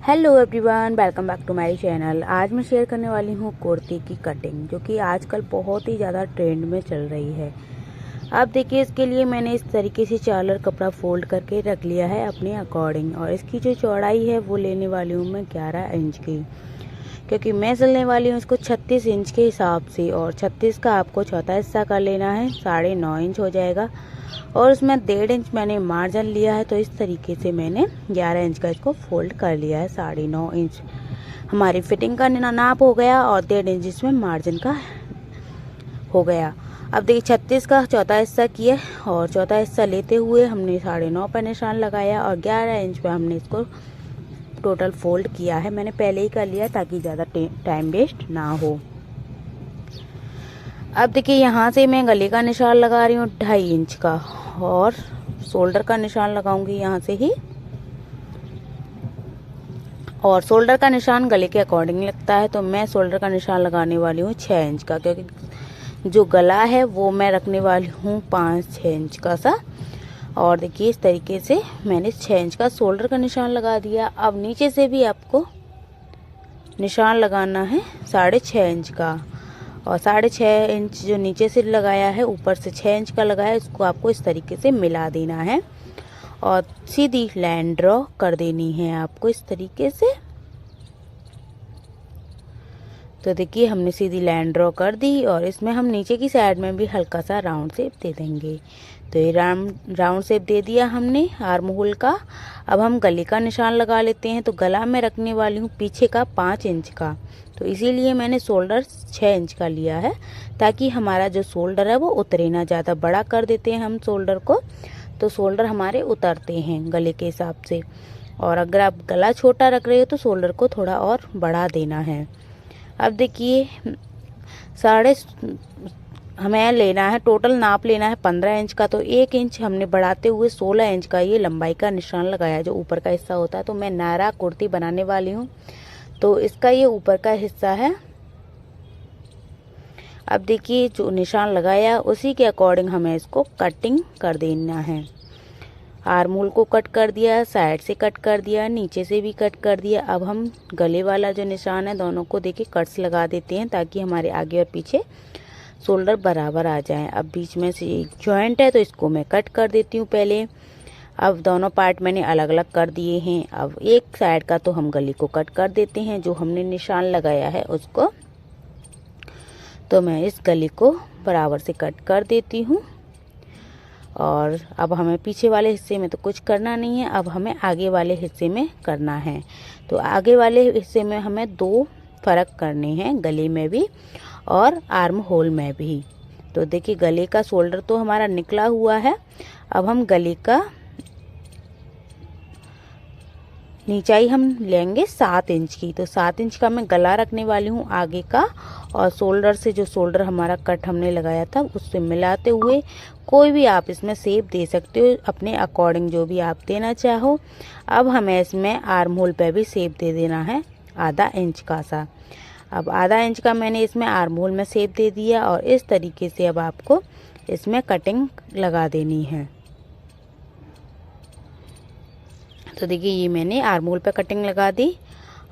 Hello everyone, welcome back to my channel. आज मैं share करने वाली हूँ कुर्ती की कटिंग, जो कि आजकल बहुत ही ज़्यादा ट्रेंड में चल रही है। अब देखिए, इसके लिए मैंने इस तरीके से चादर कपड़ा फोल्ड करके रख लिया है अपने अकॉर्डिंग, और इसकी जो चौड़ाई है वो लेने वाली हूँ मैं 11 इंच की, क्योंकि मैं सिलने वाली हूँ इसको 36 इंच के हिसाब से, और 36 का आपको चौथा हिस्सा कर लेना है, 9.5 इंच हो जाएगा। और उसमें 1.5 इंच मैंने मार्जिन लिया है, तो इस तरीके से मैंने 11 इंच का इसको फोल्ड कर लिया है। 9.5 इंच हमारी फिटिंग का नाप हो गया, और 1.5 इंच इसमें मार्जिन का हो गया। अब देखिए, 36 का चौथा हिस्सा किया, और चौथा हिस्सा लेते हुए हमने 9.5 पर निशान लगाया, और 11 इंच पे हमने इसको टोटल फोल्ड किया है। मैंने पहले ही कर लिया ताकि ज़्यादा टाइम वेस्ट ना हो। अब देखिए, यहाँ से मैं गले का निशान लगा रही हूँ 2.5 इंच का, और शोल्डर का निशान लगाऊंगी यहाँ से ही। और शोल्डर का निशान गले के अकॉर्डिंग लगता है, तो मैं शोल्डर का निशान लगाने वाली हूँ 6 इंच का, क्योंकि जो गला है वो मैं रखने वाली हूँ 5-6 इंच का सा। और देखिए, इस तरीके से मैंने 6 इंच का शोल्डर का निशान लगा दिया। अब नीचे से भी आपको निशान लगाना है 6.5 इंच का, और 6.5 इंच जो नीचे से लगाया है, ऊपर से 6 इंच का लगाया है, इसको आपको इस तरीके से मिला देना है, और सीधी लाइन ड्रॉ कर देनी है आपको इस तरीके से। तो देखिए, हमने सीधी लाइन ड्रॉ कर दी, और इसमें हम नीचे की साइड में भी हल्का सा राउंड शेप दे देंगे। तो ये राउंड शेप दे दिया हमने आर्म होल का। अब हम गले का निशान लगा लेते हैं। तो गला मैं रखने वाली हूँ पीछे का 5 इंच का, तो इसीलिए मैंने शोल्डर 6 इंच का लिया है, ताकि हमारा जो शोल्डर है वो उतरे ना। ज़्यादा बड़ा कर देते हैं हम शोल्डर को, तो शोल्डर हमारे उतरते हैं गले के हिसाब से। और अगर आप गला छोटा रख रहे हो तो शोल्डर को थोड़ा और बढ़ा देना है। अब देखिए, हमें लेना है, टोटल नाप लेना है 15 इंच का, तो 1 इंच हमने बढ़ाते हुए 16 इंच का ये लंबाई का निशान लगाया, जो ऊपर का हिस्सा होता है। तो मैं नायरा कुर्ती बनाने वाली हूँ, तो इसका ये ऊपर का हिस्सा है। अब देखिए, जो निशान लगाया उसी के अकॉर्डिंग हमें इसको कटिंग कर देना है। आर्म होल को कट कर दिया, साइड से कट कर दिया, नीचे से भी कट कर दिया। अब हम गले वाला जो निशान है, दोनों को देखिए कट्स लगा देते हैं, ताकि हमारे आगे और पीछे शोल्डर बराबर आ जाएं। अब बीच में से एक जॉइंट है, तो इसको मैं कट कर देती हूँ पहले। अब दोनों पार्ट मैंने अलग अलग कर दिए हैं। अब एक साइड का तो हम गले को कट कर देते हैं, जो हमने निशान लगाया है उसको। तो मैं इस गले को बराबर से कट कर देती हूँ। और अब हमें पीछे वाले हिस्से में तो कुछ करना नहीं है, अब हमें आगे वाले हिस्से में करना है। तो आगे वाले हिस्से में हमें 2 फर्क करने हैं, गले में भी और आर्म होल में भी। तो देखिए, गले का शोल्डर तो हमारा निकला हुआ है। अब हम गले का नीचाई हम लेंगे 7 इंच की, तो 7 इंच का मैं गला रखने वाली हूँ आगे का, और शोल्डर से जो शोल्डर हमारा कट हमने लगाया था उससे मिलाते हुए कोई भी आप इसमें शेप दे सकते हो अपने अकॉर्डिंग, जो भी आप देना चाहो। अब हमें इसमें आर्म होल पे भी शेप दे देना है आधा इंच का सा। अब आधा इंच का मैंने इसमें आर्म होल में शेप दे दिया, और इस तरीके से अब आपको इसमें कटिंग लगा देनी है। तो देखिए, ये मैंने आर्म होल पे कटिंग लगा दी,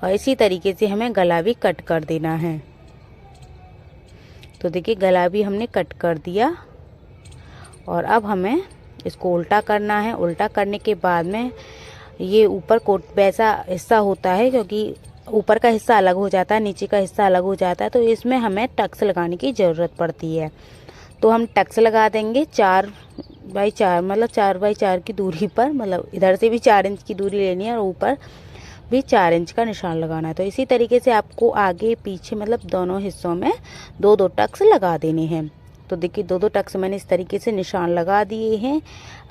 और इसी तरीके से हमें गला भी कट कर देना है। तो देखिए, गला भी हमने कट कर दिया, और अब हमें इसको उल्टा करना है। उल्टा करने के बाद में ये ऊपर कोट वैसा हिस्सा होता है, क्योंकि ऊपर का हिस्सा अलग हो जाता है, नीचे का हिस्सा अलग हो जाता है, तो इसमें हमें टक्स लगाने की ज़रूरत पड़ती है। तो हम टक्स लगा देंगे 4x4, मतलब 4x4 की दूरी पर, मतलब इधर से भी 4 इंच की दूरी लेनी है, और ऊपर भी 4 इंच का निशान लगाना है। तो इसी तरीके से आपको आगे पीछे, मतलब दोनों हिस्सों में 2-2 टक्स लगा देने हैं। तो देखिए, 2-2 टक्स मैंने इस तरीके से निशान लगा दिए हैं।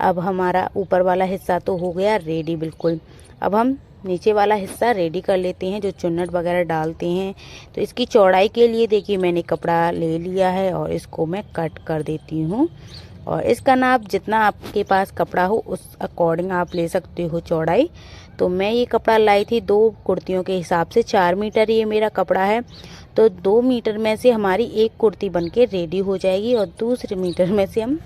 अब हमारा ऊपर वाला हिस्सा तो हो गया रेडी बिल्कुल। अब हम नीचे वाला हिस्सा रेडी कर लेते हैं, जो चुन्नट वगैरह डालते हैं। तो इसकी चौड़ाई के लिए देखिए, मैंने कपड़ा ले लिया है, और इसको मैं कट कर देती हूँ। और इसका नाप जितना आपके पास कपड़ा हो उस अकॉर्डिंग आप ले सकते हो चौड़ाई। तो मैं ये कपड़ा लाई थी 2 कुर्तियों के हिसाब से, 4 मीटर ये मेरा कपड़ा है। तो 2 मीटर में से हमारी एक कुर्ती बनके रेडी हो जाएगी, और दूसरे मीटर में से हम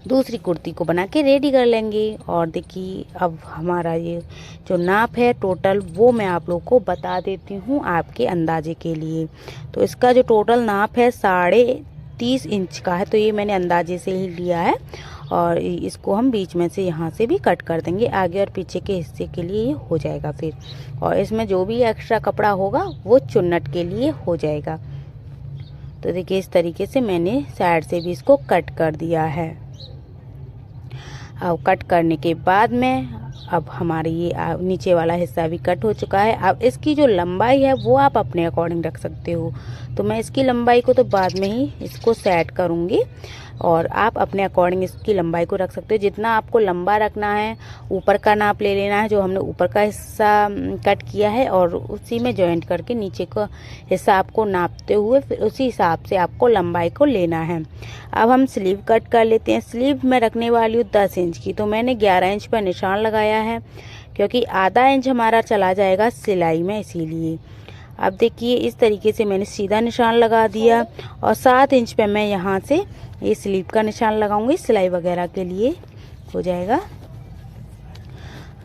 दूसरी कुर्ती को बना के रेडी कर लेंगे। और देखिए अब हमारा ये जो नाप है टोटल वो मैं आप लोग को बता देती हूँ आपके अंदाजे के लिए। तो इसका जो टोटल नाप है 30.5 इंच का है, तो ये मैंने अंदाजे से ही लिया है। और इसको हम बीच में से यहाँ से भी कट कर देंगे, आगे और पीछे के हिस्से के लिए ये हो जाएगा फिर। और इसमें जो भी एक्स्ट्रा कपड़ा होगा वो चुन्नट के लिए हो जाएगा। तो देखिए इस तरीके से मैंने साइड से भी इसको कट कर दिया है। अब कट करने के बाद में अब हमारे ये नीचे वाला हिस्सा भी कट हो चुका है। अब इसकी जो लंबाई है वो आप अपने अकॉर्डिंग रख सकते हो। तो मैं इसकी लंबाई को तो बाद में ही इसको सेट करूँगी, और आप अपने अकॉर्डिंग इसकी लंबाई को रख सकते हो। जितना आपको लंबा रखना है ऊपर का नाप ले लेना है, जो हमने ऊपर का हिस्सा कट किया है, और उसी में जॉइंट करके नीचे का हिस्सा आपको नापते हुए फिर उसी हिसाब से आपको लंबाई को लेना है। अब हम स्लीव कट कर लेते हैं। स्लीव मैं रखने वाली हूँ 10 इंच की, तो मैंने 11 इंच पर निशान लगाया है, क्योंकि आधा इंच हमारा चला जाएगा सिलाई में, इसीलिए। अब देखिए इस तरीके से मैंने सीधा निशान लगा दिया, और 7 इंच पे मैं यहाँ से ये स्लीव का निशान लगाऊंगी, सिलाई वगैरह के लिए हो जाएगा।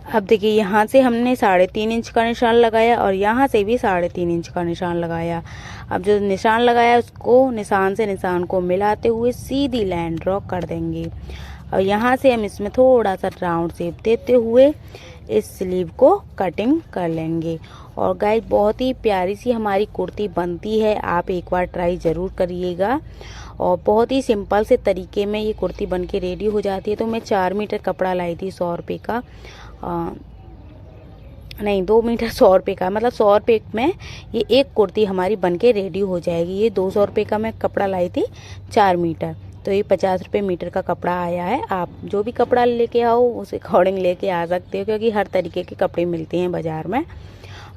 अब देखिए यहाँ से हमने 3.5 इंच का निशान लगाया, और यहाँ से भी 3.5 इंच का निशान लगाया। अब जो निशान लगाया उसको निशान से निशान को मिलाते हुए सीधी लाइन ड्रॉ कर देंगे, और यहाँ से हम इसमें थोड़ा सा राउंड शेप देते हुए इस स्लीव को कटिंग कर लेंगे। और गाइस बहुत ही प्यारी सी हमारी कुर्ती बनती है, आप एक बार ट्राई ज़रूर करिएगा। और बहुत ही सिंपल से तरीके में ये कुर्ती बन के रेडी हो जाती है। तो मैं 4 मीटर कपड़ा लाई थी 100 रुपये का, नहीं 2 मीटर 100 रुपये का, मतलब 100 रुपये में ये एक कुर्ती हमारी बन के रेडी हो जाएगी। ये 200 रुपये का मैं कपड़ा लाई थी 4 मीटर, तो ये 50 रुपये मीटर का कपड़ा आया है। आप जो भी कपड़ा लेके आओ उस अकॉर्डिंग लेके आ सकते हो, क्योंकि हर तरीके के कपड़े मिलते हैं बाज़ार में।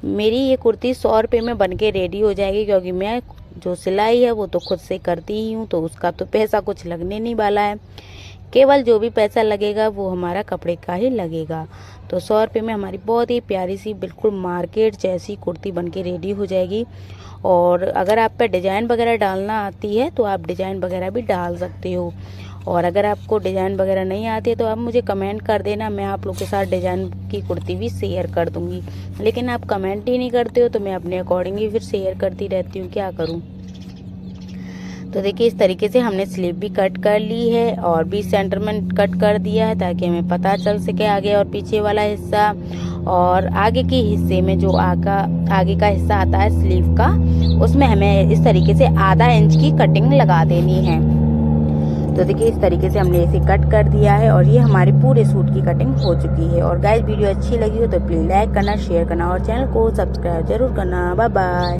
मेरी ये कुर्ती 100 रुपये में बन के रेडी हो जाएगी, क्योंकि मैं जो सिलाई है वो तो खुद से करती ही हूँ, तो उसका तो पैसा कुछ लगने नहीं वाला है। केवल जो भी पैसा लगेगा वो हमारा कपड़े का ही लगेगा। तो 100 रुपये में हमारी बहुत ही प्यारी सी बिल्कुल मार्केट जैसी कुर्ती बन के रेडी हो जाएगी। और अगर आप पे डिज़ाइन वगैरह डालना आती है तो आप डिज़ाइन वगैरह भी डाल सकते हो, और अगर आपको डिज़ाइन वगैरह नहीं आती है तो आप मुझे कमेंट कर देना, मैं आप लोग के साथ डिज़ाइन की कुर्ती भी शेयर कर दूँगी। लेकिन आप कमेंट ही नहीं करते हो, तो मैं अपने अकॉर्डिंग ही फिर शेयर करती रहती हूँ, क्या करूँ। तो देखिए इस तरीके से हमने स्लीव भी कट कर ली है, और बीच सेंटर में कट कर दिया है, ताकि हमें पता चल सके आगे और पीछे वाला हिस्सा। और आगे के हिस्से में जो आगे का हिस्सा आता है स्लीव का, उसमें हमें इस तरीके से आधा इंच की कटिंग लगा देनी है। तो देखिए इस तरीके से हमने इसे कट कर दिया है, और ये हमारे पूरे सूट की कटिंग हो चुकी है। और गाइस वीडियो अच्छी लगी हो तो प्लीज़ लाइक करना, शेयर करना, और चैनल को सब्सक्राइब जरूर करना। Bye bye.